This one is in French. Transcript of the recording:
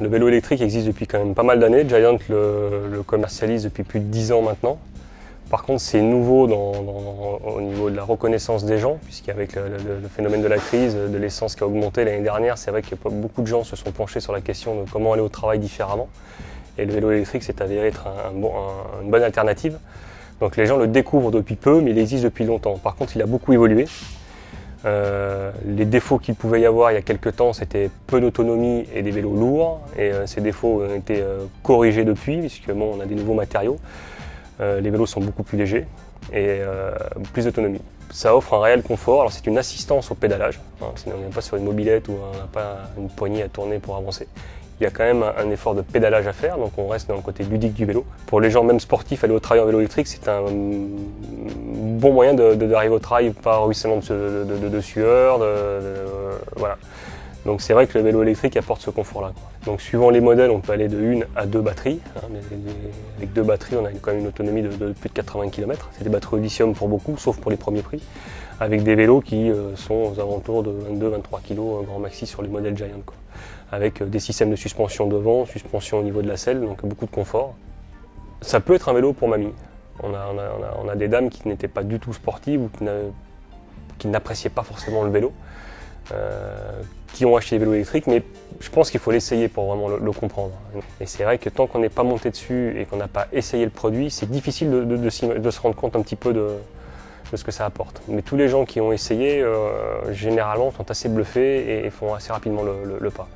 Le vélo électrique existe depuis quand même pas mal d'années. Giant le commercialise depuis plus de 10 ans maintenant. Par contre, c'est nouveau au niveau de la reconnaissance des gens, puisqu'avec le phénomène de la crise, de l'essence qui a augmenté l'année dernière, c'est vrai que beaucoup de gens se sont penchés sur la question de comment aller au travail différemment. Et le vélo électrique s'est avéré être une bonne alternative. Donc les gens le découvrent depuis peu, mais il existe depuis longtemps. Par contre, il a beaucoup évolué. Les défauts qu'il pouvait y avoir il y a quelques temps, c'était peu d'autonomie et des vélos lourds. Et ces défauts ont été corrigés depuis, puisque bon, on a des nouveaux matériaux. Les vélos sont beaucoup plus légers et plus d'autonomie. Ça offre un réel confort. Alors c'est une assistance au pédalage. On n'est pas sur une mobilette où on n'a pas une poignée à tourner pour avancer. Il y a quand même un effort de pédalage à faire, donc on reste dans le côté ludique du vélo. Pour les gens même sportifs, aller au travail en vélo électrique, c'est un bon moyen d'arriver au travail par ruissellement de sueur. Voilà. Donc c'est vrai que le vélo électrique apporte ce confort-là. Donc suivant les modèles, on peut aller de 1 à 2 batteries. Avec 2 batteries, on a quand même une autonomie de plus de 80 km. C'est des batteries au lithium pour beaucoup, sauf pour les premiers prix. Avec des vélos qui sont aux alentours de 22-23 kg grand maxi sur les modèles Giant. Avec des systèmes de suspension devant, suspension au niveau de la selle, donc beaucoup de confort. Ça peut être un vélo pour mamie. On a des dames qui n'étaient pas du tout sportives ou qui n'appréciaient pas forcément le vélo. Qui ont acheté des vélos électriques, mais je pense qu'il faut l'essayer pour vraiment le comprendre. Et c'est vrai que tant qu'on n'est pas monté dessus et qu'on n'a pas essayé le produit, c'est difficile de se rendre compte un petit peu de ce que ça apporte. Mais tous les gens qui ont essayé, généralement, sont assez bluffés et font assez rapidement le pas.